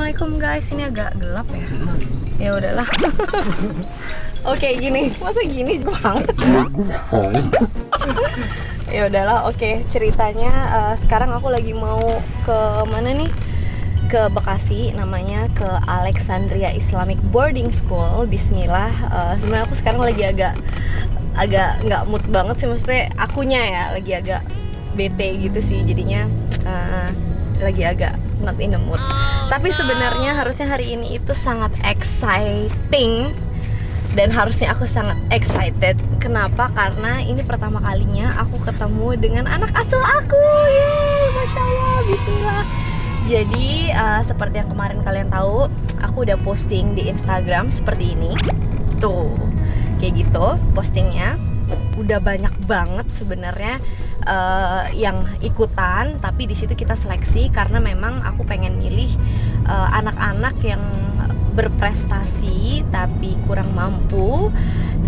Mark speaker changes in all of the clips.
Speaker 1: Assalamualaikum guys, ini agak gelap ya. Ya udahlah. Oke, gini, masa gini banget. Ya udahlah, oke. Ceritanya sekarang aku lagi mau ke mana nih? Ke Bekasi, namanya ke Alexandria Islamic Boarding School. Bismillah. Sebenarnya aku sekarang lagi agak nggak mood banget sih, maksudnya akunya ya lagi agak bete gitu sih, jadinya lagi agak not in the mood. Tapi sebenarnya harusnya hari ini itu sangat exciting dan harusnya aku sangat excited. Kenapa? Karena ini pertama kalinya aku ketemu dengan anak asuh aku. Yeay, Masya Allah, Bismillah. Jadi seperti yang kemarin kalian tahu, aku udah posting di Instagram seperti ini. Tuh, kayak gitu postingnya. Udah banyak banget sebenarnya yang ikutan, tapi di situ kita seleksi karena memang aku pengen milih anak-anak yang berprestasi tapi kurang mampu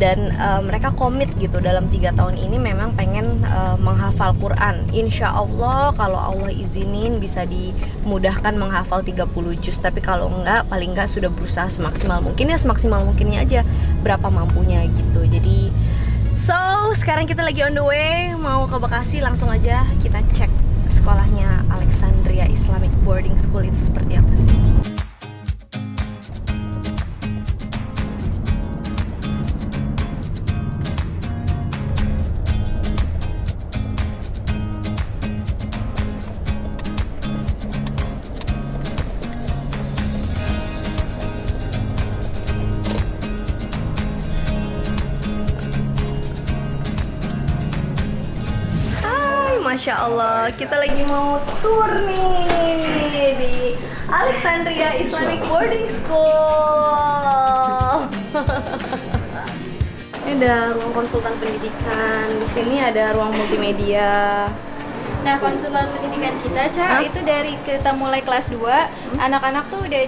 Speaker 1: dan mereka komit gitu dalam 3 tahun ini memang pengen menghafal Quran. Insya Allah kalau Allah izinin bisa dimudahkan menghafal 30 juz, tapi kalau enggak paling enggak sudah berusaha semaksimal mungkin ya, semaksimal mungkinnya aja berapa mampunya gitu. Jadi sekarang kita lagi on the way mau ke Bekasi, langsung aja kita cek sekolahnya Alexandria Islamic Boarding School itu seperti apa sih. Masya Allah, kita lagi mau tour nih di Alexandria Islamic Boarding School. Ini ada ruang konsultan pendidikan, di sini ada ruang multimedia.
Speaker 2: Nah, konsultan pendidikan kita, itu dari kita mulai kelas 2, anak-anak tuh udah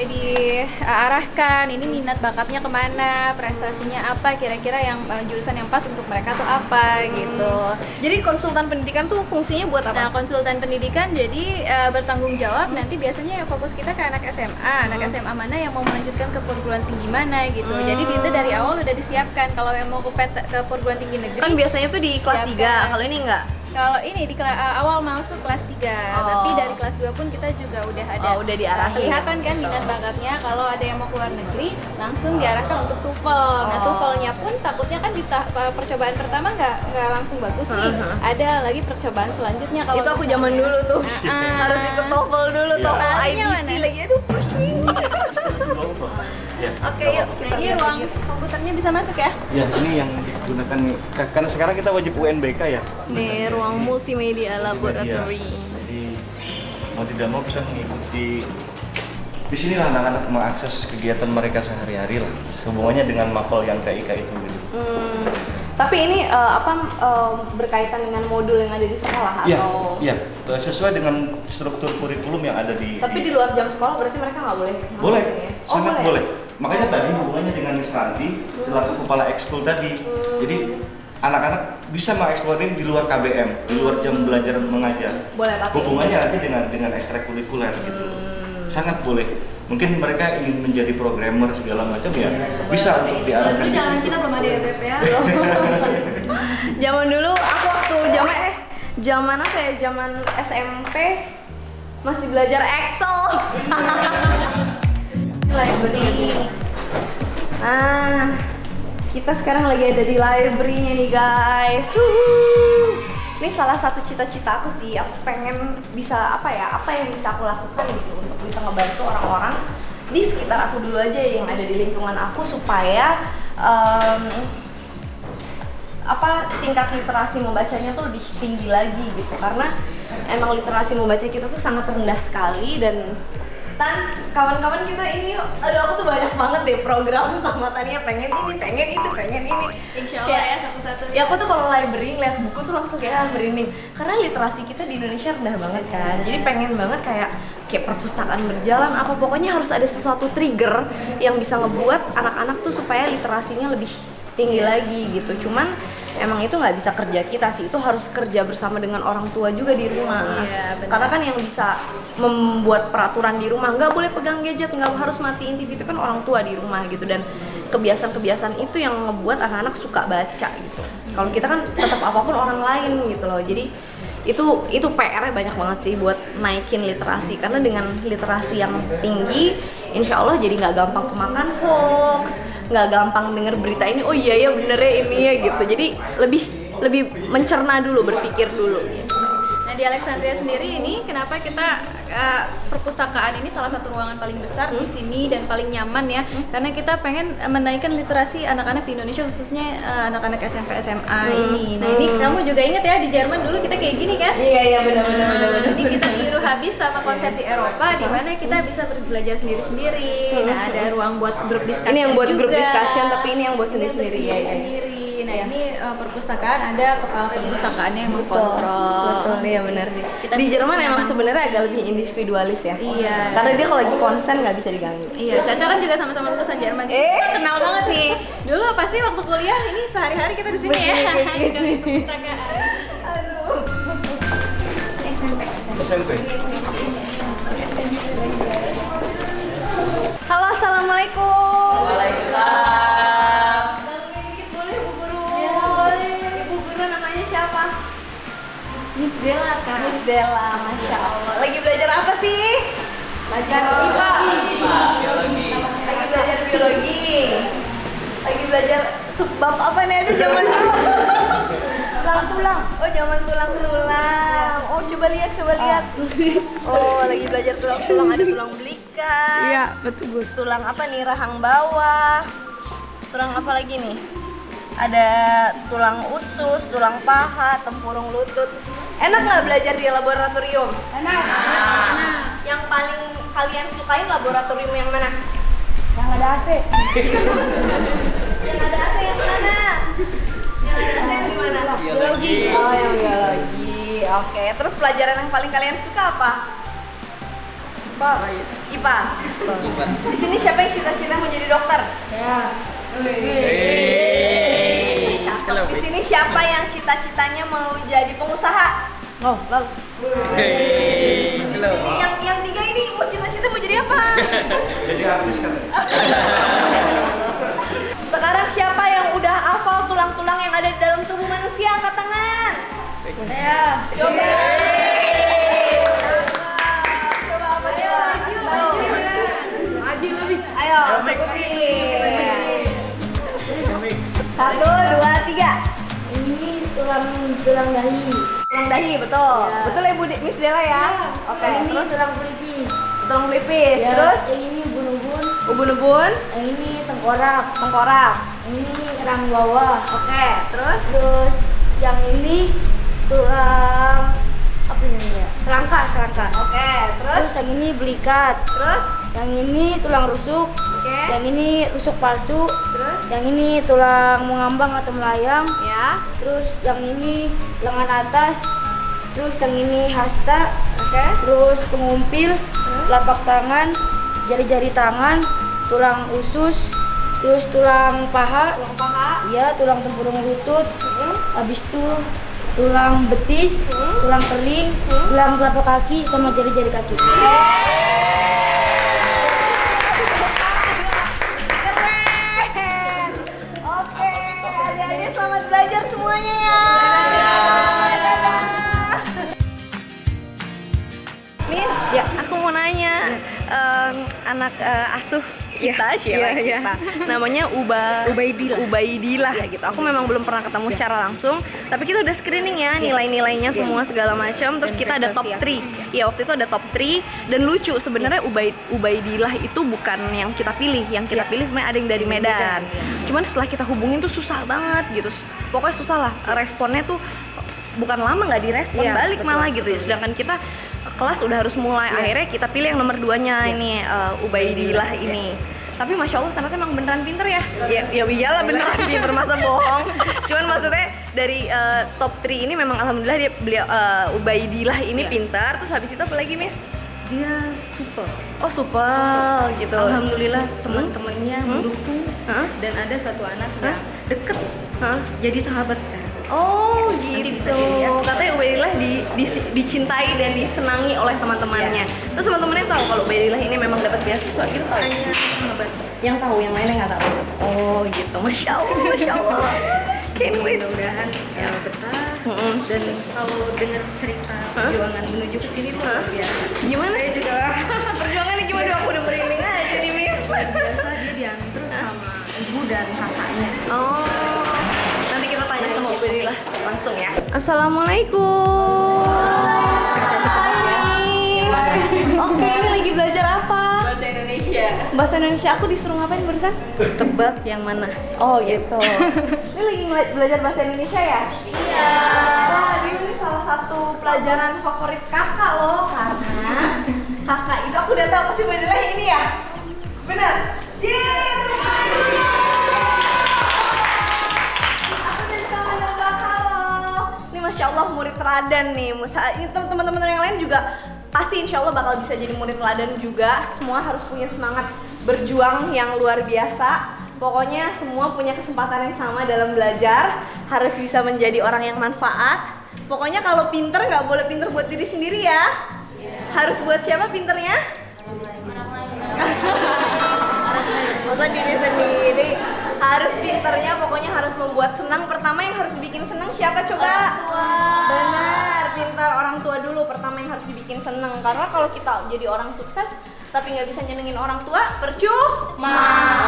Speaker 2: diarahkan, ini minat bakatnya kemana, prestasinya apa, kira-kira yang jurusan yang pas untuk mereka tuh apa gitu.
Speaker 1: Jadi konsultan pendidikan tuh fungsinya buat apa?
Speaker 2: Nah, konsultan pendidikan jadi bertanggung jawab, nanti biasanya yang fokus kita ke anak SMA, anak SMA mana yang mau melanjutkan ke perguruan tinggi mana gitu. Jadi itu dari awal udah disiapkan, kalau yang mau ke perguruan tinggi negeri.
Speaker 1: Kan biasanya tuh di kelas 3, kalau ini enggak?
Speaker 2: Kalau ini di awal masuk kelas 3, tapi dari kelas 2 pun kita juga udah ada
Speaker 1: udah diarahin.
Speaker 2: Kelihatan kan minat bakatnya, kalau ada yang mau keluar negeri langsung diarahkan untuk TOEFL. Nah, TOEFL-nya pun takutnya kan di percobaan pertama nggak langsung bagus nih. Ada lagi percobaan selanjutnya kalau
Speaker 1: itu aku zaman dulu tuh. Harus ikut TOEFL dulu, TOEFL IBT lagi, aduh pusing. Oke, yuk.
Speaker 2: Nah, ini ruang komputernya bisa masuk ya?
Speaker 3: Ya, ini yang digunakan karena sekarang kita wajib UNBK ya.
Speaker 1: Nih, ruang multimedia laboratory.
Speaker 3: Jadi mau tidak mau kita mengikuti di sinilah anak-anak mengakses kegiatan mereka sehari-hari lah. Hubungannya dengan mapel yang TIK itu gitu.
Speaker 1: Tapi ini berkaitan dengan modul yang ada di sekolah atau?
Speaker 3: Iya, sesuai dengan struktur kurikulum yang ada di.
Speaker 1: Tapi di luar jam sekolah berarti mereka nggak boleh?
Speaker 3: Boleh, sangat boleh. Makanya tadi hubungannya dengan Miss Ranti selaku kepala ekskul tadi. Jadi anak-anak bisa mengeksplor ini di luar KBM, di luar jam belajar mengajar.
Speaker 1: Boleh, tapi
Speaker 3: hubungannya nanti dengan ekstrakurikuler gitu. Sangat boleh. Mungkin mereka ingin menjadi programmer segala macam ya, bisa untuk diarahkan.
Speaker 2: Dulu zaman kita belum ada EPP ya.
Speaker 1: Zaman dulu aku waktu zaman apa ya? Zaman SMP masih belajar Excel. Library. Nah, kita sekarang lagi ada di library-nya nih guys. Ini salah satu cita-cita aku sih. Aku pengen bisa apa yang bisa aku lakukan gitu untuk bisa ngebantu orang-orang di sekitar aku dulu aja yang ada di lingkungan aku supaya tingkat literasi membacanya tuh lebih tinggi lagi gitu, karena emang literasi membaca kita tuh sangat rendah sekali. Dan kawan-kawan kita ini, aduh aku tuh banyak banget deh program sama Tania, pengen ini, pengen itu, pengen ini.
Speaker 2: Insya Allah ya satu-satu.
Speaker 1: Ya aku tuh kalau library ngeliat buku tuh langsung kayak merinding, karena literasi kita di Indonesia rendah banget kan. Jadi pengen banget kayak perpustakaan berjalan pokoknya harus ada sesuatu trigger yang bisa ngebuat anak-anak tuh supaya literasinya lebih tinggi lagi gitu. Cuman emang itu nggak bisa kerja kita sih, itu harus kerja bersama dengan orang tua juga di rumah.
Speaker 2: Iya, benar.
Speaker 1: Karena kan yang bisa membuat peraturan di rumah, nggak boleh pegang gadget, nggak harus matiin TV, itu kan orang tua di rumah gitu. Dan kebiasaan-kebiasaan itu yang ngebuat anak-anak suka baca gitu. Kalau kita kan tetap apapun orang lain gitu loh. Jadi itu PR-nya banyak banget sih buat naikin literasi, karena dengan literasi yang tinggi insya Allah jadi nggak gampang kemakan hoax, nggak gampang denger berita ini oh iya ya bener ya ini ya gitu. Jadi lebih mencerna dulu, berpikir dulu gitu.
Speaker 2: Nah di Alexandria sendiri ini kenapa kita perpustakaan ini salah satu ruangan paling besar di sini dan paling nyaman ya, karena kita pengen menaikkan literasi anak-anak di Indonesia, khususnya anak-anak SMP SMA ini. Nah ini kamu juga ingat ya, di Jerman dulu kita kayak gini kan?
Speaker 1: Iya benar.
Speaker 2: Ini kita tiru habis sama konsep di Eropa, di mana kita bisa belajar sendiri-sendiri. Nah ada ruang buat grup discussion.
Speaker 1: Ini yang buat
Speaker 2: juga.
Speaker 1: grup discussion, tapi ini yang buat sendiri-sendiri ya.
Speaker 2: Nah ini perpustakaan, ada kepala perpustakaannya yang mengkontrol.
Speaker 1: Betul, iya benar sih.
Speaker 2: Kita
Speaker 1: Di
Speaker 2: bisa
Speaker 1: Jerman emang
Speaker 2: nyaman.
Speaker 1: sebenarnya agak lebih individualis ya.
Speaker 2: Iya.
Speaker 1: Karena dia kalau lagi konsen nggak bisa diganggu.
Speaker 2: Iya, Caca kan juga sama-sama lulusan Jerman. Kita kenal banget nih. Dulu pasti waktu kuliah ini sehari-hari kita di sini ya. Di perpustakaan.
Speaker 3: SMP.
Speaker 1: Halo, assalamualaikum.
Speaker 3: Waalaikumsalam.
Speaker 1: Bangunin dikit boleh Bu Guru? Ibu Guru namanya siapa?
Speaker 2: Miss Della kan.
Speaker 1: Miss Della, Masya Allah. Lagi belajar apa sih? Belajar IPA.
Speaker 3: Biologi.
Speaker 1: Lagi belajar biologi. Lagi belajar subbab apa nih? Aduh, zaman dulu. Tulang. Oh, zaman tulang. Oh, coba lihat. Oh, lagi belajar tulang. Ada tulang belikat.
Speaker 4: Iya, betul Bu.
Speaker 1: Tulang apa nih? Rahang bawah. Tulang apa lagi nih? Ada tulang usus, tulang paha, tempurung lutut. Enak nggak belajar di laboratorium?
Speaker 4: Enak.
Speaker 1: Yang paling kalian sukain laboratorium yang mana?
Speaker 4: Yang ada AC.
Speaker 1: Yang ada AC yang mana? Yang ada AC yang di mana?
Speaker 3: Biologi.
Speaker 1: Oh, yang biologi. Oke. Terus pelajaran yang paling kalian suka apa? IPA. Di sini siapa yang cita-cita mau jadi dokter?
Speaker 4: Ya.
Speaker 1: Cakep. Di sini siapa yang cita-citanya mau jadi pengusaha?
Speaker 4: Oh, lalu.
Speaker 1: Di sini yang tiga ini mau cita-cita mau jadi apa?
Speaker 3: Jadi artis kan?
Speaker 1: Sekarang siapa yang udah hafal tulang-tulang yang ada di dalam tubuh manusia? Angkat tangan.
Speaker 4: Ya.
Speaker 1: Coba. Coba apa coba? Kasih tahu.
Speaker 4: Adil lebih.
Speaker 1: Ayo, sebutin. 1, 2, 3.
Speaker 4: Ini tulang dahi.
Speaker 1: Tulang dahi, betul. Betul ya Bu Miss Della ya? Oke,
Speaker 4: Ini
Speaker 1: terus
Speaker 4: tulang pelipis.
Speaker 1: tulang pelipis.
Speaker 4: Ya,
Speaker 1: Terus
Speaker 4: yang ini ubun-ubun.
Speaker 1: ubun-ubun,
Speaker 4: Yang ini tengkorak.
Speaker 1: tengkorak.
Speaker 4: Yang ini rahang bawah.
Speaker 1: Oke, terus
Speaker 4: Terus yang ini tulang apa ini ya? Selangka.
Speaker 1: oke, terus
Speaker 4: Terus yang ini belikat.
Speaker 1: terus
Speaker 4: Yang ini tulang rusuk.
Speaker 1: oke.
Speaker 4: Yang ini rusuk palsu.
Speaker 1: Terus
Speaker 4: Yang ini tulang mengambang atau melayang.
Speaker 1: ya.
Speaker 4: Terus yang ini lengan atas. Terus yang ini hasta.
Speaker 1: Oke.
Speaker 4: Terus pengumpil, telapak tangan, jari-jari tangan, tulang usus, terus tulang paha,
Speaker 1: Tulang paha.
Speaker 4: ya tulang tempurung lutut, habis itu tulang betis, tulang kering, tulang telapak kaki, sama jari-jari kaki.
Speaker 1: Keren. Oke, adik-adik selamat belajar semuanya ya. Dadah. Miss, ya aku mau nanya, anak asuh kita, kita, namanya Ubaidillah gitu. Aku memang belum pernah ketemu secara langsung, tapi kita udah screening ya nilai-nilainya semua segala macam. Terus kita ada top 3. Ya waktu itu ada top 3 dan lucu sebenarnya Ubaidillah itu bukan yang kita pilih. Yang kita pilih sebenarnya ada yang dari Medan. Cuman setelah kita hubungin tuh susah banget gitu. Pokoknya susah lah, responnya tuh bukan lama nggak direspon, balik malah gitu ya. Sedangkan kita kelas udah harus mulai, akhirnya kita pilih yang nomor 2-nya ini Ubaidillah ini. Tapi masya Allah ternyata emang beneran pinter ya. Ya iyalah beneran pinter, masa bohong. Cuman maksudnya dari top 3 ini memang alhamdulillah beliau Ubaidillah ini pintar. Terus habis itu apa lagi Miss?
Speaker 5: Dia super.
Speaker 1: Oh supel gitu.
Speaker 5: Alhamdulillah teman-temannya mendukung
Speaker 1: Hah?
Speaker 2: dan ada satu anak
Speaker 1: Hah?
Speaker 2: yang deket
Speaker 1: Hah?
Speaker 2: jadi sahabat sekarang.
Speaker 1: Oh
Speaker 2: Nanti
Speaker 1: gitu.
Speaker 2: bisa dilihat.
Speaker 1: Katanya Ubaidillah dicintai dan disenangi oleh teman-temannya. Terus teman-temannya tahu kalau Ubaidillah ini memang dapat beasiswa gitu tahu?
Speaker 2: Hanya sahabat.
Speaker 1: Yang tahu, yang lainnya nggak tahu. Oh gitu. Masya Allah, Masya Allah. Can't wait.
Speaker 2: Mudah-mudahan ya betah.
Speaker 1: Mm-mm.
Speaker 2: Dan kalau dengar cerita perjuangan menuju ke sini tuh luar biasa.
Speaker 1: Gimana
Speaker 2: Saya
Speaker 1: sih?
Speaker 2: juga
Speaker 1: Perjuangannya gimana? Aku udah merinding aja nih, Miss.
Speaker 2: biasa dia diantar sama ibu dan kakaknya.
Speaker 1: Oh, nanti kita tanya sama Ubaidillah langsung ya. Assalamualaikum. Hai. Oke, ini lagi belajar apa?
Speaker 2: Bahasa Indonesia.
Speaker 1: Bahasa Indonesia. Aku disuruh ngapain barusan?
Speaker 2: Tebak yang mana?
Speaker 1: Oh gitu. Ini lagi belajar bahasa Indonesia ya? Iya. Wah, ini salah satu pelajaran favorit kakak loh, karena kakak itu aku udah tahu pasti Ubaidillah ini ya. Bener? Yeay, aku jadi sama anak kakak loh. Ini Masya Allah murid teladan nih. Ini teman-teman yang lain juga pasti insya Allah bakal bisa jadi murid teladan juga. Semua harus punya semangat berjuang yang luar biasa. Pokoknya semua punya kesempatan yang sama dalam belajar. Harus bisa menjadi orang yang manfaat. Pokoknya kalau pinter nggak boleh pinter buat diri sendiri ya. Harus buat siapa pinternya? Masa diri sendiri. Harus pinternya pokoknya harus membuat senang. Pertama yang harus bikin senang siapa coba? Benar, pintar orang tua dulu pertama yang harus dibikin senang. Karena kalau kita jadi orang sukses tapi nggak bisa nyenengin orang tua, percuma.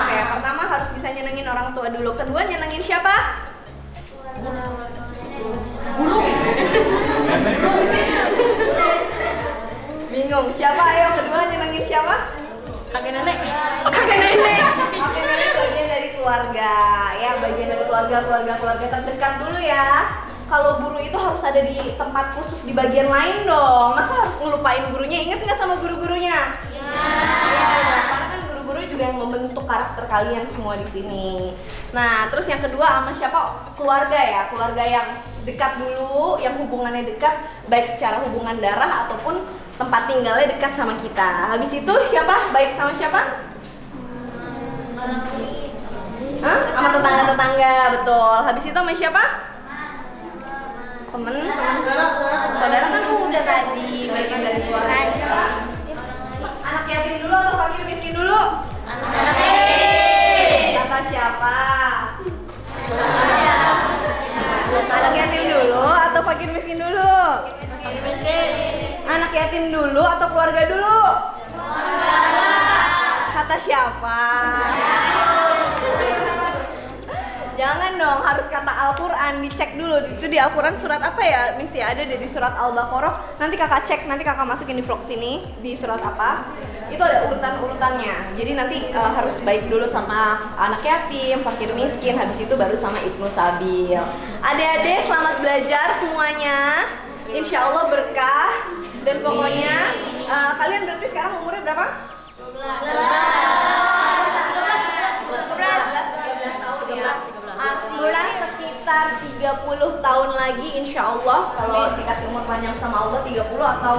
Speaker 1: Oke, pertama harus bisa nyenengin orang tua dulu. Kedua nyenengin siapa? Guru. Bingung. Siapa? Ayo kedua nyenengin siapa?
Speaker 2: Kakek nenek.
Speaker 1: Kakek nenek. Kakek nenek bagian dari keluarga, ya bagian dari keluarga terdekat dulu ya. Kalau guru itu harus ada di tempat khusus di bagian lain dong. Masa harus ngelupain gurunya? Ingat nggak sama guru-gurunya? Ya, karena kan guru-guru juga yang membentuk karakter kalian semua di sini. Nah, terus yang kedua sama siapa? Keluarga ya, keluarga yang dekat dulu, yang hubungannya dekat, baik secara hubungan darah ataupun tempat tinggalnya dekat sama kita. Habis itu siapa? Baik sama siapa? Hah? Sama tetangga-tetangga, betul. Habis itu sama siapa? Temen, saudara kan udah tadi bagian dari keluarga siapa? Anak yatim dulu atau fakir miskin dulu? Anak yatim. Kata siapa? Anak yatim dulu atau fakir miskin dulu? Fakir miskin. Anak yatim dulu atau keluarga dulu? Keluarga. Kata siapa? Jangan dong, harus kata Al-Quran, dicek dulu. Itu di Al-Quran surat apa ya, Miss ya? Ada di surat Al-Baqarah. Nanti kakak cek, nanti kakak masukin di vlog sini. Di surat apa? Itu ada urutan-urutannya. Jadi nanti harus baik dulu sama anak yatim, fakir miskin. Habis itu baru sama Ibnu Sabil. Adik-adik selamat belajar semuanya. Insya Allah berkah. Dan pokoknya kalian berarti sekarang umurnya berapa? 13 artinya sekitar 30 tahun lagi insya Allah kalau dikasih umur panjang sama Allah 30 atau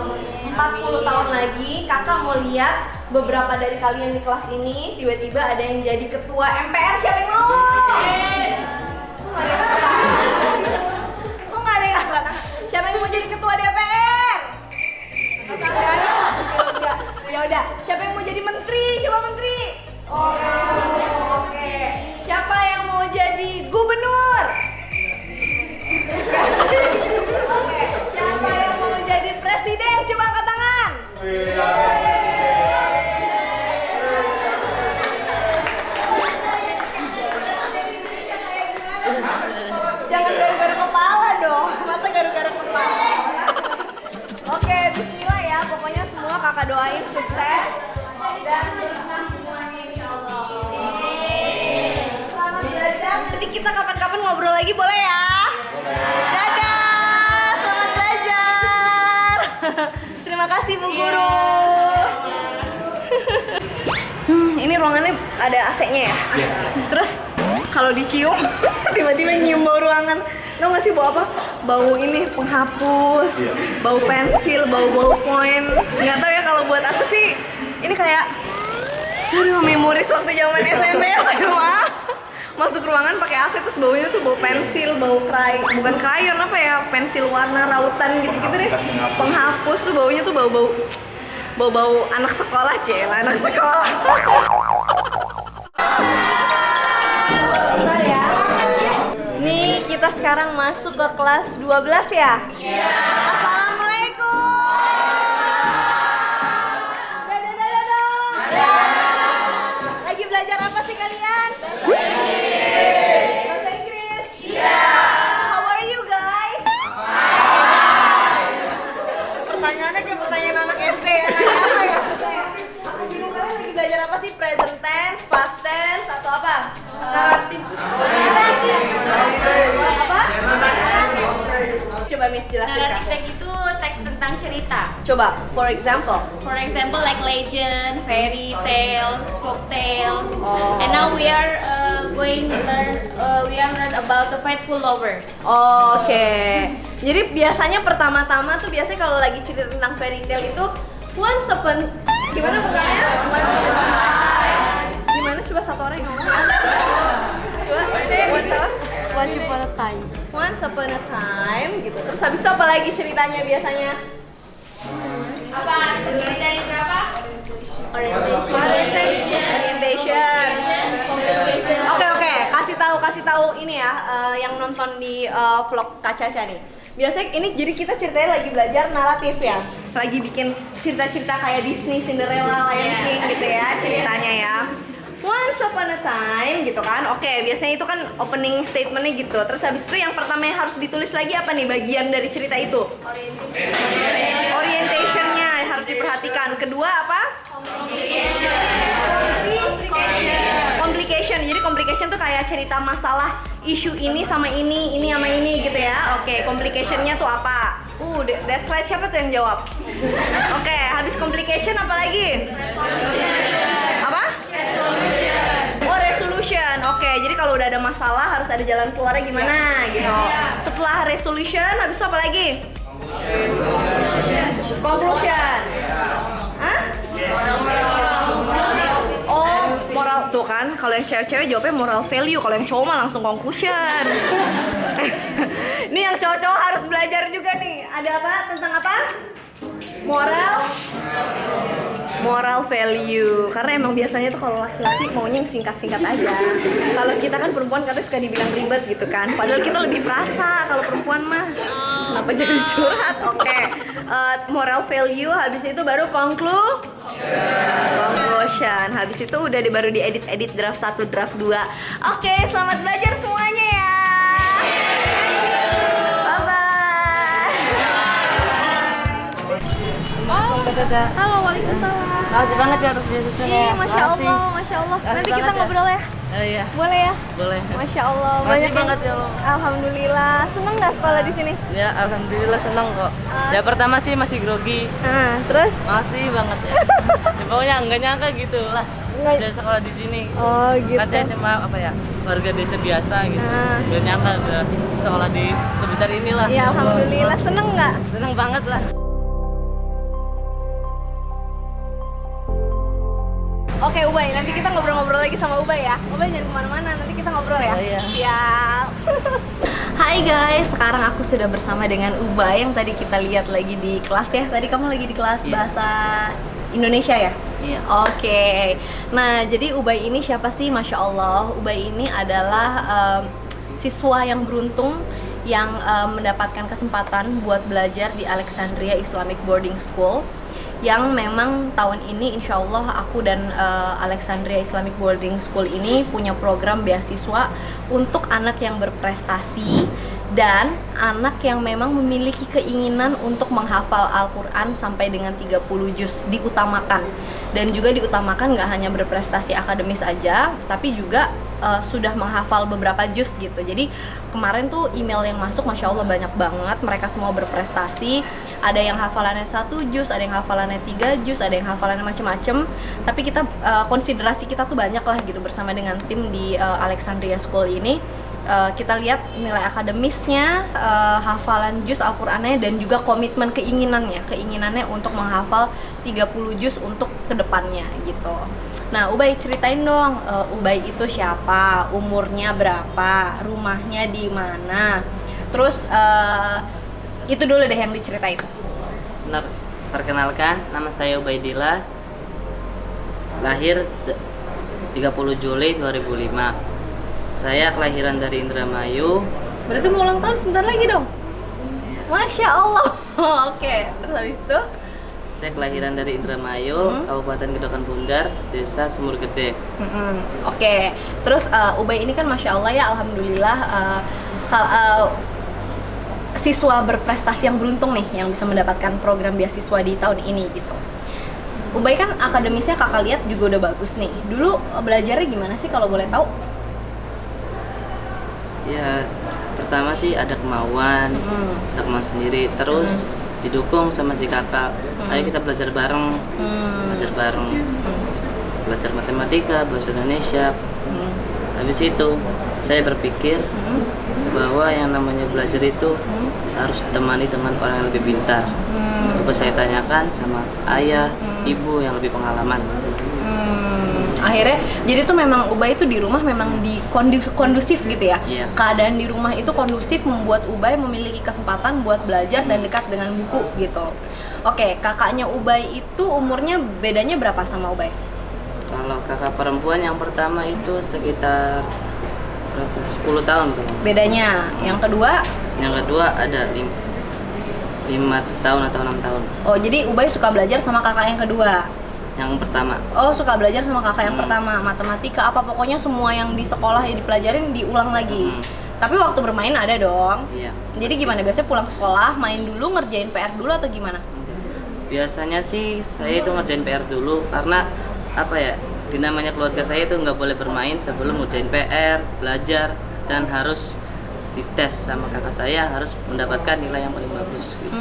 Speaker 1: 40 tahun lagi kakak mau lihat beberapa dari kalian di kelas ini tiba-tiba ada yang jadi ketua MPR. Siapa yang mau? Kok nggak ada yang angkat? Siapa yang mau jadi ketua DPR? Ya udah, siapa yang mau jadi menteri? Coba menteri. Oh, oke. Siapa yang mau jadi gubernur? Oke. Siapa yang mau jadi presiden? Coba angkat tangan. Jangan garu-garu kepala dong. Masa garu-garu kepala? Oke, bismillah ya. Pokoknya semua kakak doain sukses dan berkah semuanya insya Allah. Selamat belajar. Nanti kita kapan-kapan ngobrol lagi boleh ya? Dadah. Selamat belajar. Terima kasih Bu Guru. Ini ruangannya ada AC-nya ya?
Speaker 3: Iya.
Speaker 1: Terus kalau dicium tiba-tiba nyium bau ruangan. Tau gak sih bau apa? Bau ini penghapus,
Speaker 3: Iya.
Speaker 1: bau pensil, bau ballpoint. Nggak tahu ya kalau buat aku sih ini kayak aduh memoris waktu zaman SMP SMA. masuk ruangan pakai AC terus baunya tuh bau pensil, bau bukan krayon apa ya, pensil warna rautan gitu-gitu deh. Penghapus tuh baunya tuh bau anak sekolah, Cela, anak sekolah. Bentar ya. Nih kita sekarang masuk ke kelas 12 ya? Iya. Assalamualaikum. Lagi belajar apa sih kalian? Bahasa Inggris? Iya. How are you guys? Pertanyaannya kayak pertanyaan anak SD ya? Nanya apa ya? Jadi kalian lagi belajar apa sih? Present tense, past tense, atau apa? Naratif. Apa? Coba Miss jelasin Kak.
Speaker 5: Naratif itu teks tentang cerita.
Speaker 1: Coba, for example.
Speaker 5: For example, like legend, fairy tales, folk tales.
Speaker 1: Oh.
Speaker 5: And now we are going to learn about the faithful lovers.
Speaker 1: Oke. Jadi biasanya pertama-tama tuh biasanya kalau lagi cerita tentang fairy tale itu once upon gimana pertamanya? Gimana coba satu orang yang ngomong? Coba once upon a time. Once upon a time gitu. Terus habis itu apa lagi ceritanya biasanya?
Speaker 5: Apa? Dari berapa?
Speaker 1: Orientation. Oke, kasih tahu ini ya yang nonton di vlog Kak Caca nih. Biasanya ini jadi kita ceritanya lagi belajar naratif ya. Lagi bikin cerita-cerita kayak Disney, Cinderella, Lion King gitu ya ceritanya ya. Once upon a time gitu kan. Oke, biasanya itu kan opening statementnya gitu. Terus habis itu yang pertama yang harus ditulis lagi apa nih bagian dari cerita itu? Orientationnya harus diperhatikan. Kedua apa? Complication. Jadi complication tuh kayak cerita masalah isu ini sama ini sama ini gitu ya. Oke, complicationnya tuh apa? That's right, siapa tuh yang jawab? Oke, habis complication apa lagi? Apa? Oh, resolution. Oke, jadi kalau udah ada masalah harus ada jalan keluarnya gimana gitu. Setelah resolution, habis itu apa lagi? Conclusion. Hah? Oh, moral tuh kan. Kalau yang cewek-cewek jawabnya moral value, kalau yang cowok mah langsung conclusion. Nih yang cowok-cowok harus belajar juga nih. Ada apa? Tentang apa? Moral value. Karena emang biasanya tuh kalau laki-laki maunya yang singkat-singkat aja. Kalau kita kan perempuan katanya suka dibilang ribet gitu kan. Padahal kita lebih perasa kalau perempuan mah. Kenapa jadi curhat? Oke. Moral value, habis itu baru conclusion. Habis itu udah baru diedit draft 1, draft 2. Oke, selamat belajar semuanya ya. Halo, waalaikumsalam.
Speaker 6: Makasih banget ya atas beasiswanya.
Speaker 1: Ih, Masya Allah. Nanti kita ngobrol ya?
Speaker 6: Iya.
Speaker 1: Boleh ya?
Speaker 6: Boleh.
Speaker 1: Masya Allah.
Speaker 6: Makasih banget ya Allah.
Speaker 1: Alhamdulillah. Seneng nggak sekolah di sini?
Speaker 6: Ya, alhamdulillah senang kok. Ya pertama sih masih grogi.
Speaker 1: Terus?
Speaker 6: Masih banget ya. Ya pokoknya nggak nyangka gitu lah. Bisa sekolah di sini.
Speaker 1: Oh gitu.
Speaker 6: Kan saya cuma warga desa biasa gitu. Nggak nyangka udah sekolah di sebesar inilah.
Speaker 1: Ya alhamdulillah. Seneng nggak?
Speaker 6: Seneng banget lah.
Speaker 1: Oke Ubay, nanti kita ngobrol-ngobrol lagi sama Ubay ya. Ubay jangan kemana-mana, nanti kita ngobrol ya.
Speaker 6: Oh, iya.
Speaker 1: Siap. Hai guys, sekarang aku sudah bersama dengan Ubay yang tadi kita lihat lagi di kelas ya. Tadi kamu lagi di kelas bahasa Indonesia ya?
Speaker 6: Iya.
Speaker 1: Oke. Nah, jadi Ubay ini siapa sih? Masya Allah, Ubay ini adalah siswa yang beruntung yang mendapatkan kesempatan buat belajar di Alexandria Islamic Boarding School, yang memang tahun ini insya Allah aku dan Alexandria Islamic Boarding School ini punya program beasiswa untuk anak yang berprestasi dan anak yang memang memiliki keinginan untuk menghafal Al-Quran sampai dengan 30 juz diutamakan. Dan juga diutamakan nggak hanya berprestasi akademis aja, tapi juga sudah menghafal beberapa juz gitu. Jadi kemarin tuh email yang masuk Masya Allah banyak banget, mereka semua berprestasi. Ada yang hafalannya 1 juz, ada yang hafalannya 3 juz, ada yang hafalannya macem-macem. Tapi kita konsiderasi kita tuh banyak lah gitu bersama dengan tim di Alexandria School ini. kita lihat nilai akademisnya, hafalan juz Al-Qur'annya, dan juga komitmen keinginannya untuk menghafal 30 juz untuk kedepannya gitu. Nah, Ubay ceritain dong, Ubay itu siapa, umurnya berapa, rumahnya di mana, terus itu dulu deh yang diceritain.
Speaker 6: Benar, perkenalkan, nama saya Ubaidillah, lahir 30 Juli 2005. Saya kelahiran dari Indramayu.
Speaker 1: Berarti mau ulang tahun sebentar lagi dong? Masya Allah. Oke, terus habis itu?
Speaker 6: Saya kelahiran dari Indramayu, Kabupaten Gedokan Bundar, Desa Sumur Gede.
Speaker 1: Oke, terus Ubay ini kan Masya Allah ya, Alhamdulillah siswa berprestasi yang beruntung nih yang bisa mendapatkan program beasiswa di tahun ini gitu. Ubay kan akademisnya kakak lihat juga udah bagus nih. Dulu belajarnya gimana sih kalau boleh tahu?
Speaker 6: Ya, pertama sih ada kemauan sendiri, terus didukung sama si kakak. Ayo kita belajar bareng, belajar matematika, bahasa Indonesia. Habis itu saya berpikir bahwa yang namanya belajar itu harus ditemani dengan orang yang lebih pintar. Coba saya tanyakan sama ayah, ibu yang lebih pengalaman.
Speaker 1: Akhirnya jadi tuh memang Ubay itu di rumah memang kondusif gitu ya.
Speaker 6: Iya.
Speaker 1: Keadaan di rumah itu kondusif membuat Ubay memiliki kesempatan buat belajar dan dekat dengan buku gitu. Oke, kakaknya Ubay itu umurnya bedanya berapa sama Ubay?
Speaker 6: Kalau kakak perempuan yang pertama itu sekitar berapa? 10 tahun kalau.
Speaker 1: Bedanya. Yang kedua?
Speaker 6: Yang kedua ada 5 tahun atau 6 tahun.
Speaker 1: Oh, jadi Ubay suka belajar sama kakak yang kedua.
Speaker 6: Yang pertama.
Speaker 1: Oh, suka belajar sama kakak yang pertama, matematika apa pokoknya semua yang di sekolah yang dipelajarin diulang lagi. Tapi waktu bermain ada dong.
Speaker 6: Iya.
Speaker 1: Jadi gimana biasanya pulang sekolah main dulu, ngerjain PR dulu atau gimana?
Speaker 6: Biasanya sih saya itu ngerjain PR dulu karena apa ya? Di namanya keluarga saya itu nggak boleh bermain sebelum ngerjain PR, belajar, dan harus dites sama kakak saya, harus mendapatkan nilai yang paling bagus gitu.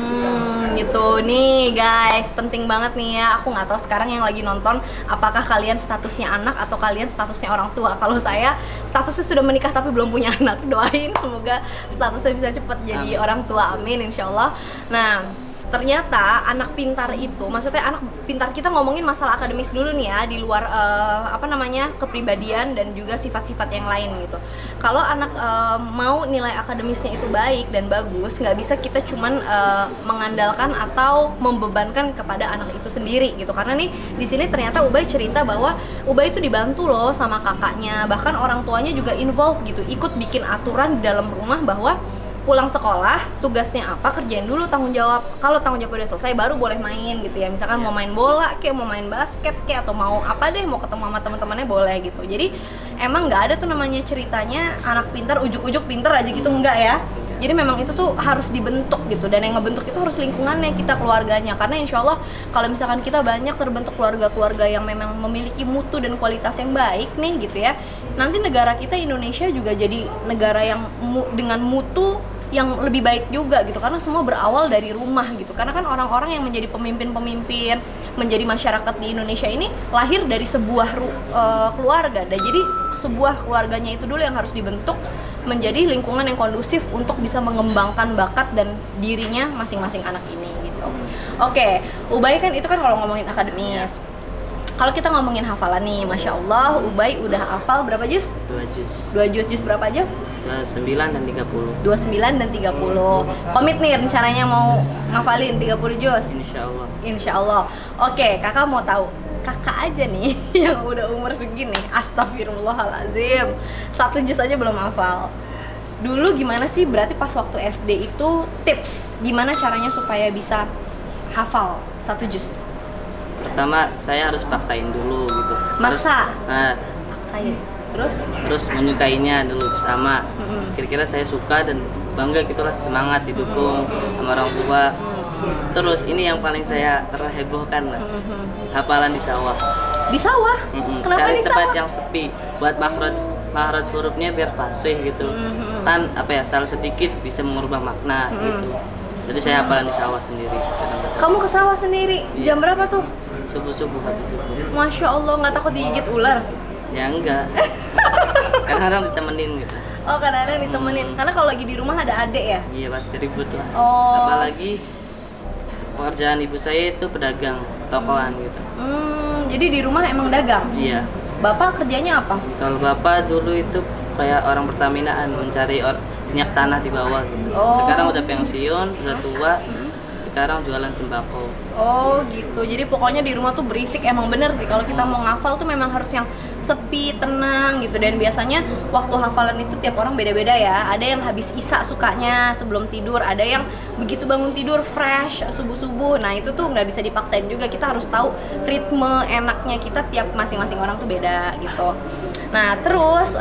Speaker 1: Gitu nih guys, penting banget nih ya. Aku nggak tahu sekarang yang lagi nonton apakah kalian statusnya anak atau kalian statusnya orang tua. Kalau saya statusnya sudah menikah tapi belum punya anak, doain semoga statusnya bisa cepet jadi orang tua, amin insyaallah. Nah, ternyata anak pintar itu, maksudnya anak pintar, kita ngomongin masalah akademis dulu nih ya, di luar kepribadian dan juga sifat-sifat yang lain gitu. Kalau anak mau nilai akademisnya itu baik dan bagus, nggak bisa kita cuman mengandalkan atau membebankan kepada anak itu sendiri gitu. Karena nih di sini ternyata Ubay cerita bahwa Ubay itu dibantu loh sama kakaknya, bahkan orang tuanya juga involve gitu, ikut bikin aturan di dalam rumah bahwa pulang sekolah, tugasnya apa, kerjain dulu tanggung jawab. Kalau tanggung jawab udah selesai, baru boleh main gitu ya. Misalkan mau main bola, kayak mau main basket, kayak atau mau apa deh, mau ketemu sama teman-temannya boleh gitu. Jadi emang nggak ada tuh namanya ceritanya anak pintar, ujuk-ujuk pintar aja gitu, enggak ya. Jadi memang itu tuh harus dibentuk gitu, dan yang ngebentuk itu harus lingkungannya, kita, keluarganya. Karena insya Allah kalau misalkan kita banyak terbentuk keluarga-keluarga yang memang memiliki mutu dan kualitas yang baik nih gitu ya, nanti negara kita Indonesia juga jadi negara yang dengan mutu yang lebih baik juga gitu, karena semua berawal dari rumah gitu. Karena kan orang-orang yang menjadi pemimpin-pemimpin, menjadi masyarakat di Indonesia ini lahir dari sebuah keluarga, dan jadi sebuah keluarganya itu dulu yang harus dibentuk menjadi lingkungan yang kondusif untuk bisa mengembangkan bakat dan dirinya masing-masing anak ini gitu. Oke, Ubay kan itu kan kalau ngomongin akademis. Kalau kita ngomongin hafalan nih, Masya Allah, Ubay udah hafal berapa juz?
Speaker 6: 2 juz.
Speaker 1: 2 juz berapa aja?
Speaker 6: 29 dan 30.
Speaker 1: 29 dan 30. Komit nih rencananya mau ngafalin 30 juz?
Speaker 6: Insya Allah.
Speaker 1: Insya Allah. Oke, kakak mau tahu, kakak aja nih yang udah umur segini, astagfirullahalazim, 1 juz aja belum hafal. Dulu gimana sih, berarti pas waktu SD itu tips gimana caranya supaya bisa hafal 1 juz?
Speaker 6: Pertama saya harus paksain dulu gitu.
Speaker 1: Maksa?
Speaker 6: Harus,
Speaker 1: Paksain.
Speaker 6: terus menyukainya dulu tuh sama. Kira-kira saya suka dan bangga gitulah, semangat didukung sama orang tua. Terus ini yang paling saya terhebohkan lah, hafalan di sawah.
Speaker 1: Di sawah? Kenapa
Speaker 6: Cari
Speaker 1: di
Speaker 6: tempat
Speaker 1: sawah?
Speaker 6: yang sepi buat makhraj hurufnya biar fasih gitu. Kan apa ya, salah sedikit bisa mengubah makna gitu. Jadi saya hafalan di sawah sendiri.
Speaker 1: Kamu ke sawah sendiri?
Speaker 6: Iya.
Speaker 1: Jam berapa tuh?
Speaker 6: Subuh habis subuh.
Speaker 1: Masya Allah, nggak takut digigit ular?
Speaker 6: Ya enggak. Kadang-kadang ditemenin gitu.
Speaker 1: Oh, kadang-kadang ditemenin. Karena kalau lagi di rumah ada adek ya?
Speaker 6: Iya pasti ribut lah.
Speaker 1: Oh.
Speaker 6: Apalagi pekerjaan ibu saya itu pedagang, tokoan gitu.
Speaker 1: Jadi di rumah emang dagang?
Speaker 6: Iya.
Speaker 1: Bapak kerjanya apa?
Speaker 6: Kalau bapak dulu itu kayak orang Pertaminaan, mencari minyak tanah di bawah gitu.
Speaker 1: Oh.
Speaker 6: Sekarang udah pensiun, udah tua. Sekarang jualan sembako.
Speaker 1: Oh gitu, jadi pokoknya di rumah tuh berisik. Emang bener sih kalau kita mau ngafal tuh memang harus yang sepi, tenang gitu. Dan biasanya waktu hafalan itu tiap orang beda-beda ya. Ada yang habis isya sukanya sebelum tidur, ada yang begitu bangun tidur fresh subuh-subuh. Nah itu tuh nggak bisa dipaksain juga, kita harus tahu ritme enaknya kita, tiap masing-masing orang tuh beda gitu. Nah terus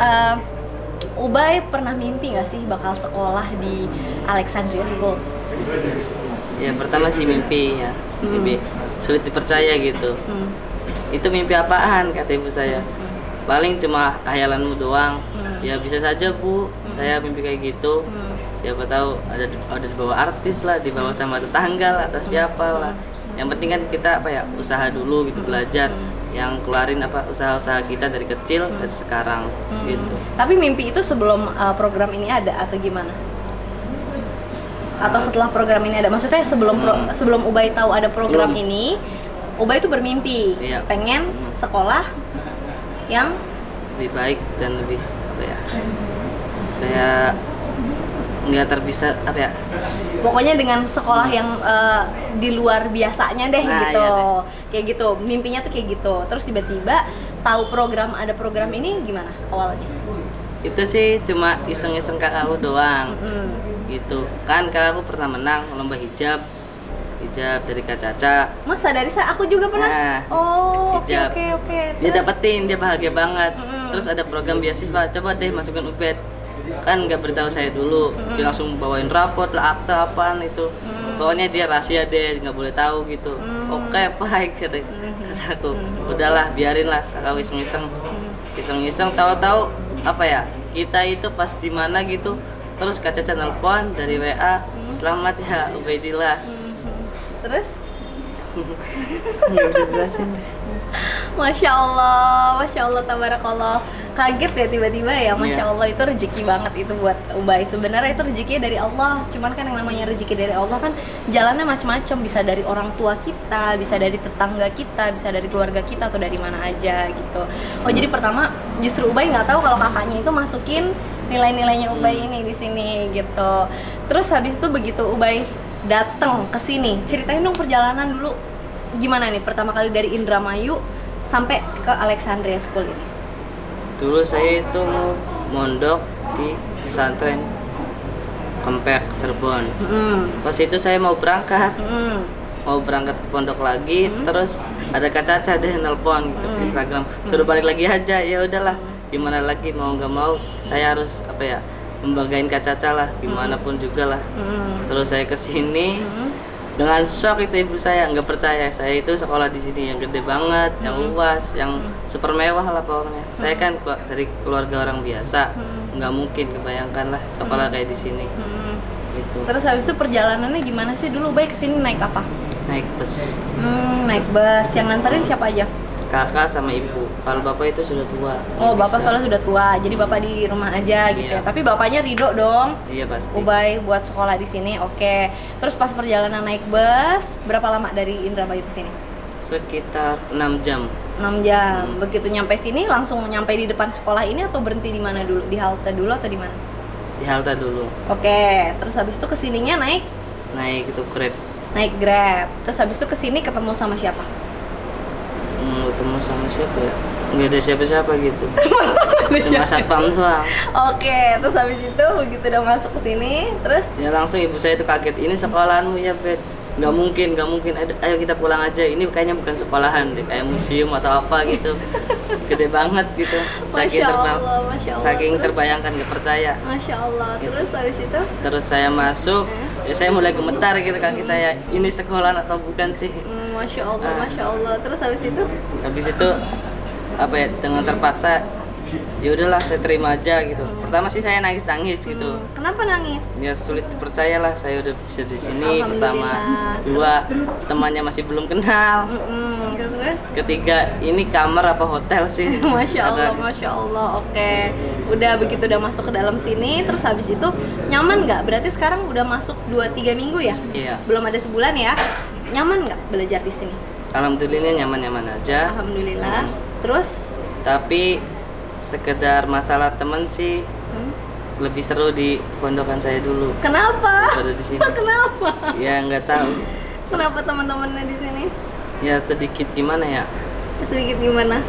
Speaker 1: Ubay pernah mimpi nggak sih bakal sekolah di Alexandria School?
Speaker 6: Ya pertama sih mimpi ya, mimpi sulit dipercaya gitu. Itu mimpi apaan kata ibu saya? Paling cuma hayalanmu doang. Ya bisa saja bu, saya mimpi kayak gitu. Siapa tahu ada di bawah artis lah, di bawah sama tetangga lah atau siapa lah. Yang penting kan kita apa ya, usaha dulu gitu, belajar. Yang keluarin apa usaha-usaha kita dari kecil, dari sekarang gitu.
Speaker 1: Tapi mimpi itu sebelum program ini ada atau gimana? Atau setelah program ini ada? Maksudnya sebelum Ubay tahu ada program ini, Ubay itu bermimpi pengen sekolah yang
Speaker 6: lebih baik dan lebih apa ya, kayak nggak terpisah apa ya,
Speaker 1: pokoknya dengan sekolah yang di luar biasanya deh gitu.
Speaker 6: Iya deh.
Speaker 1: Kayak gitu, mimpinya tuh kayak gitu. Terus tiba-tiba tahu ada program ini gimana awalnya?
Speaker 6: itu sih cuma iseng-iseng kakakku doang. Gitu kan, kakakku pernah menang lomba hijab dari Kak Caca.
Speaker 1: Masa dari saya aku juga pernah.
Speaker 6: Nah,
Speaker 1: oh,
Speaker 6: hijab.
Speaker 1: Oke.
Speaker 6: Dia dapetin, dia bahagia banget. Terus ada program beasiswa, coba deh masukin UPED. Kan nggak beritahu saya dulu, dia langsung bawain rapot lah, akta apaan itu. Pokoknya dia rahasia deh, nggak boleh tahu gitu. Oke, baik kata aku. Udahlah, biarin lah, kakak iseng-iseng tahu-tahu apa ya, kita itu pas di mana gitu. Terus Kak Caca nelpon dari WA, selamat ya Ubaidillah.
Speaker 1: Terus?
Speaker 6: Nggak bisa jelasin deh.
Speaker 1: Masya Allah, tabarakallah. Kaget ya tiba-tiba ya, Masya Allah, itu rezeki banget itu buat Ubay. Sebenarnya itu rezeki dari Allah, cuman kan yang namanya rezeki dari Allah kan jalannya macam-macam. Bisa dari orang tua kita, bisa dari tetangga kita, bisa dari keluarga kita, atau dari mana aja gitu. Oh jadi pertama justru Ubay nggak tahu kalau kakaknya itu masukin nilai-nilainya Ubay ini di sini gitu. Terus habis itu begitu Ubay datang ke sini, ceritain dong perjalanan dulu. Gimana nih pertama kali dari Indramayu sampai ke Alexandria School ini?
Speaker 6: Dulu saya itu mondok di pesantren Kempek Cirebon. Pas itu saya mau berangkat ke pondok lagi, terus ada Kak Caca deh nelpon gitu di Instagram, suruh balik lagi aja. Ya udahlah, gimana lagi, mau nggak mau saya harus apa ya, membanggain Kak Caca lah, gimana pun juga lah. Terus saya kesini dengan shock itu, ibu saya nggak percaya saya itu sekolah di sini yang gede banget, yang luas, yang super mewah lah pokoknya. Saya kan dari keluarga orang biasa, nggak mungkin kebayangkan lah sekolah kayak di sini. Gitu.
Speaker 1: Terus habis itu perjalanannya gimana sih dulu? Baik kesini naik apa?
Speaker 6: Naik bus.
Speaker 1: Naik bus. Yang nganterin siapa aja?
Speaker 6: Kakak sama ibu. Kalau bapak itu sudah tua.
Speaker 1: Oh, bapak soalnya sudah tua, jadi bapak di rumah aja gitu ya. Tapi bapaknya ridho dong.
Speaker 6: Iya pasti.
Speaker 1: Ubay buat sekolah di sini, oke. Terus pas perjalanan naik bus, berapa lama dari Indramayu ke sini?
Speaker 6: Sekitar 6 jam.
Speaker 1: 6 jam. Begitu nyampe sini langsung nyampe di depan sekolah ini atau berhenti di mana dulu? Di halte dulu atau di mana?
Speaker 6: Di halte dulu.
Speaker 1: Oke. Terus habis itu kesininya naik
Speaker 6: Naik itu Grab.
Speaker 1: naik Grab. Terus habis itu kesini ketemu sama siapa?
Speaker 6: Ketemu sama siapa ya? Nggak ada siapa-siapa gitu. Cuma satpam doang.
Speaker 1: Oke, terus habis itu begitu udah masuk ke sini, terus
Speaker 6: Ya langsung ibu saya itu kaget, ini sekolahanmu ya Bet? Nggak mungkin. Ayo kita pulang aja, ini kayaknya bukan sekolahan deh, kayak museum atau apa gitu. Gede banget gitu.
Speaker 1: Masya Allah.
Speaker 6: Saking
Speaker 1: Terus?
Speaker 6: terbayangkan, nggak percaya.
Speaker 1: Masya Allah.
Speaker 6: Gitu.
Speaker 1: Terus habis itu
Speaker 6: Terus saya masuk, ya saya mulai gemetar gitu kaki saya, ini sekolahan atau bukan sih?
Speaker 1: Masya Allah. Terus habis itu
Speaker 6: Habis itu apa ya, dengan terpaksa ya udahlah saya terima aja gitu. Pertama sih saya nangis gitu.
Speaker 1: Kenapa nangis?
Speaker 6: Ya sulit percayalah saya udah bisa di sini. Pertama,
Speaker 1: Alhamdulillah.
Speaker 6: dua temannya masih belum kenal.
Speaker 1: Terus?
Speaker 6: Ketiga, ini kamar apa hotel sih?
Speaker 1: Masya Allah, oke. Udah begitu udah masuk ke dalam sini, terus habis itu nyaman nggak? Berarti sekarang udah masuk 2-3 minggu ya?
Speaker 6: Iya.
Speaker 1: Belum ada sebulan ya? Nyaman nggak belajar di sini?
Speaker 6: Alhamdulillah nyaman-nyaman aja.
Speaker 1: Alhamdulillah. Terus?
Speaker 6: Tapi sekedar masalah temen sih lebih seru di pondokan saya dulu
Speaker 1: Kenapa?
Speaker 6: daripada di sini.
Speaker 1: Kenapa?
Speaker 6: Ya nggak tahu.
Speaker 1: Kenapa teman-temannya di sini?
Speaker 6: Ya sedikit gimana ya?
Speaker 1: Sedikit gimana?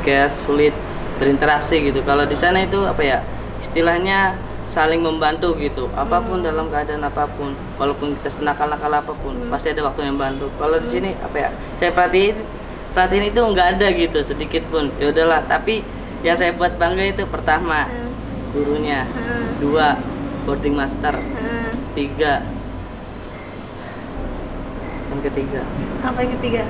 Speaker 6: Kayak sulit berinteraksi gitu. Kalau di sana itu apa ya? Istilahnya saling membantu gitu. Apapun dalam keadaan apapun, walaupun kita senakal-nakal apapun, pasti ada waktu yang bantu. Kalau di sini apa ya? Saya perhatiin itu nggak ada gitu sedikit pun. Ya udahlah. Tapi yang saya buat bangga itu pertama gurunya, 2 boarding master, 3 yang ketiga
Speaker 1: Apa yang ketiga?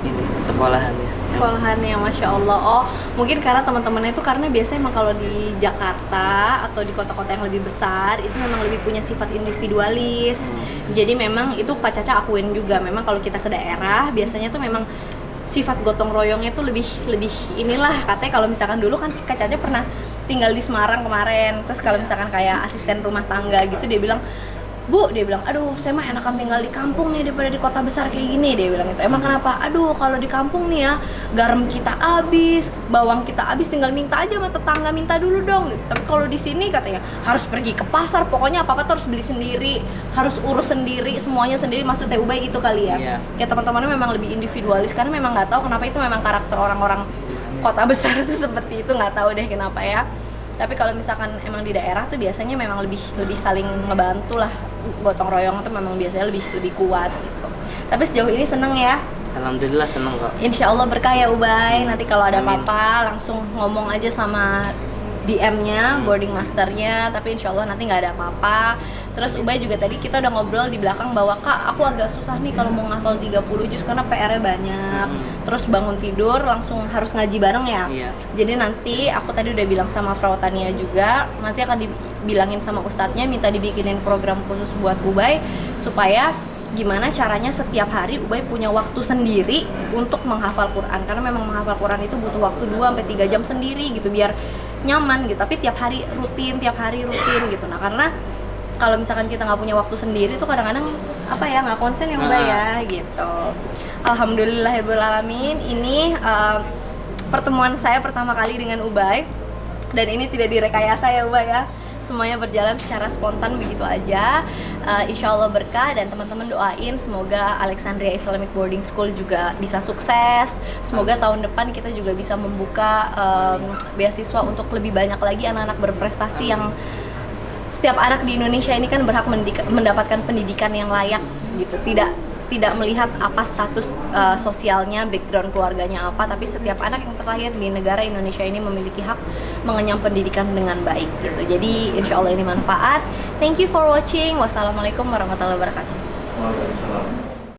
Speaker 6: ini sekolahannya.
Speaker 1: Sekolahannya, Masya Allah. Oh, mungkin karena teman-temannya itu karena biasanya emang kalau di Jakarta atau di kota-kota yang lebih besar itu memang lebih punya sifat individualis. Jadi memang itu Kak Caca akuin juga. Memang kalau kita ke daerah biasanya tuh memang sifat gotong royongnya tuh lebih inilah. Katanya kalau misalkan dulu kan Kak Caca pernah tinggal di Semarang kemarin. Terus kalau misalkan kayak asisten rumah tangga gitu dia bilang, "Bu," dia bilang, "aduh saya mah enakan tinggal di kampung nih daripada di kota besar kayak gini," dia bilang gitu. Emang kenapa? "Aduh kalau di kampung nih ya garam kita habis, bawang kita habis, tinggal minta aja sama tetangga, minta dulu dong gitu. Tapi kalau di sini katanya harus pergi ke pasar, pokoknya apa-apa tuh harus beli sendiri, harus urus sendiri, semuanya sendiri." Maksudnya Ubay itu kali ya.
Speaker 6: Iya.
Speaker 1: Kayak teman-temannya memang lebih individualis karena memang nggak tahu kenapa itu memang karakter orang-orang kota besar itu seperti itu, nggak tahu deh kenapa ya. Tapi kalau misalkan emang di daerah tuh biasanya memang lebih saling ngebantu lah, gotong royong tuh memang biasanya lebih kuat gitu. Tapi sejauh ini seneng ya.
Speaker 6: Alhamdulillah seneng kok.
Speaker 1: Insya Allah berkah ya Ubay. Nanti kalau ada
Speaker 6: Amin.
Speaker 1: apa-apa langsung ngomong aja sama BM-nya, boarding masternya. Tapi insya Allah nanti nggak ada apa-apa. Terus Ubay juga tadi kita udah ngobrol di belakang bahwa Kak, aku agak susah nih kalau mau ngafal 30 juz karena PR-nya banyak. Terus bangun tidur langsung harus ngaji bareng ya.
Speaker 6: Iya.
Speaker 1: Jadi nanti aku tadi udah bilang sama Frau Tania juga, nanti akan dibilangin sama ustadznya minta dibikinin program khusus buat Ubay supaya gimana caranya setiap hari Ubay punya waktu sendiri untuk menghafal Quran, karena memang menghafal Quran itu butuh waktu 2-3 jam sendiri gitu biar nyaman gitu. Tapi tiap hari rutin gitu. Nah karena kalau misalkan kita nggak punya waktu sendiri tuh kadang-kadang apa ya nggak konsen ya Ubay ya gitu. Alhamdulillahirobbilalamin. Ini pertemuan saya pertama kali dengan Ubay dan ini tidak direkayasa ya Ubay ya. Semuanya berjalan secara spontan begitu aja. Insya Allah berkah dan teman-teman doain semoga Alexandria Islamic Boarding School juga bisa sukses. Semoga tahun depan kita juga bisa membuka beasiswa untuk lebih banyak lagi anak-anak berprestasi yang setiap anak di Indonesia ini kan berhak mendapatkan pendidikan yang layak gitu. Tidak melihat apa status sosialnya, background keluarganya apa, tapi setiap anak yang terlahir di negara Indonesia ini memiliki hak mengenyam pendidikan dengan baik gitu. Jadi insya Allah ini manfaat. Thank you for watching. Wassalamualaikum warahmatullahi wabarakatuh.
Speaker 3: Waalaikumsalam.